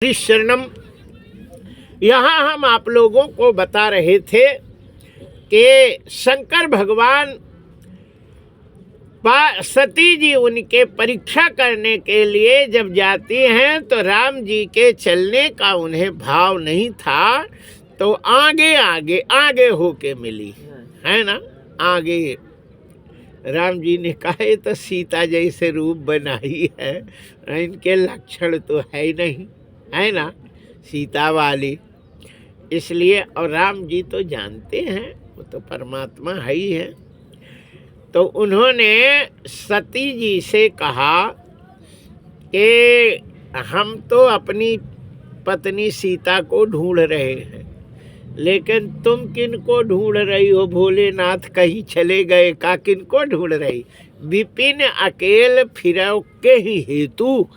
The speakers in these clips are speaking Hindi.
हरि शरणम। यहाँ हम आप लोगों को बता रहे थे कि शंकर भगवान सती जी उनके परीक्षा करने के लिए जब जाती हैं तो राम जी के चलने का उन्हें भाव नहीं था, तो आगे आगे आगे होके मिली है ना। आगे राम जी ने कहा ये तो सीता जैसे रूप बनाई है, इनके लक्षण तो है ही नहीं, है ना सीता वाली। इसलिए और राम जी तो जानते हैं वो तो परमात्मा है ही है। तो उन्होंने सती जी से कहा कि हम तो अपनी पत्नी सीता को ढूंढ रहे हैं, लेकिन तुम किन को ढूंढ रही हो भोलेनाथ? कहीं चले गए का? किन को ढूंढ रही? विपिन अकेल फिरो के ही हेतु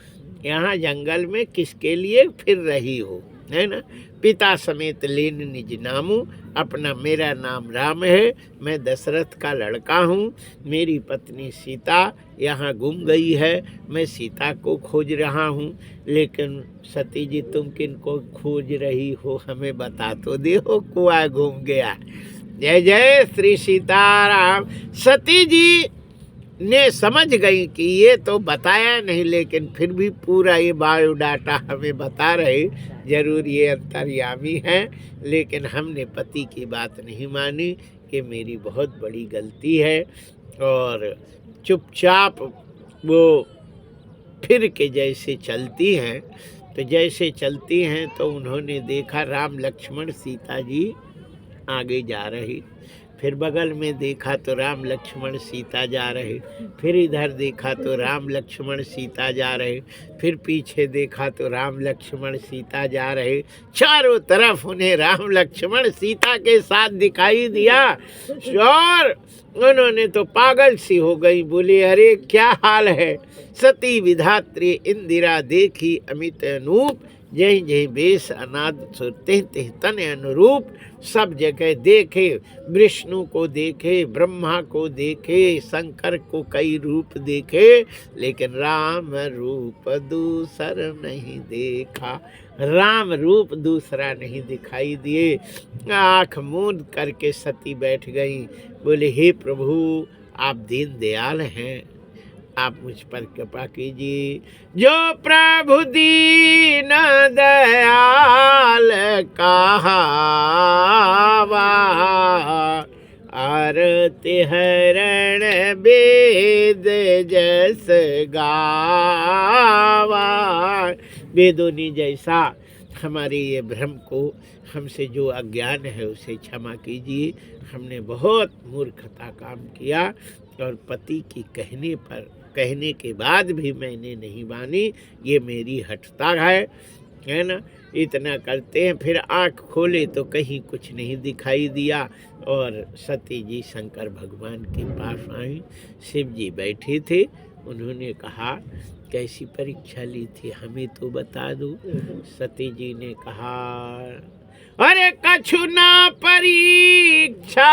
यहाँ जंगल में किसके लिए फिर रही हो, है ना। पिता समेत लेन निज नामू, अपना मेरा नाम राम है, मैं दशरथ का लड़का हूँ। मेरी पत्नी सीता यहाँ गुम गई है, मैं सीता को खोज रहा हूँ। लेकिन सती जी तुम किन को खोज रही हो, हमें बता तो दे हो, कुआ घूम गया। जय जय श्री सीताराम। सती जी ने समझ गई कि ये तो बताया नहीं, लेकिन फिर भी पूरा ये बायोडाटा हमें बता रहे, जरूर ये अंतर्यामी है। लेकिन हमने पति की बात नहीं मानी कि मेरी बहुत बड़ी गलती है, और चुपचाप वो फिर के जैसे चलती हैं। तो जैसे चलती हैं तो उन्होंने देखा राम लक्ष्मण सीता जी आगे जा रही, फिर बगल में देखा तो राम लक्ष्मण सीता जा रहे, फिर इधर देखा तो राम लक्ष्मण सीता जा रहे, फिर पीछे देखा तो राम लक्ष्मण सीता जा रहे। चारों तरफ उन्हें राम लक्ष्मण सीता के साथ दिखाई दिया और उन्होंने तो पागल सी हो गई। बोले अरे क्या हाल है। सती विधात्री इंदिरा देखी अमित अनूप, जय जय बेस अनाद सुरते तेह तन अनुरूप। सब जगह देखे, विष्णु को देखे, ब्रह्मा को देखे, शंकर को कई रूप देखे, लेकिन राम रूप दूसर नहीं देखा। राम रूप दूसरा नहीं दिखाई दिए। आँख मूंद करके सती बैठ गई। बोले हे प्रभु आप दीन दयाल हैं, आप मुझ पर कृपा कीजिए। जो प्रभु दीन दयाल कहावा, आरती हरण वेद जस गावा। वेदोनी जैसा हमारे ये भ्रम को, हमसे जो अज्ञान है उसे क्षमा कीजिए। हमने बहुत मूर्खता काम किया और पति की कहने के बाद भी मैंने नहीं मानी, ये मेरी हठता है ना। इतना करते हैं, फिर आँख खोले तो कहीं कुछ नहीं दिखाई दिया, और सती जी शंकर भगवान के पास आई। शिव जी बैठे थे, उन्होंने कहा कैसी परीक्षा ली थी हमें तो बता दो। सती जी ने कहा अरे कछु ना परीक्षा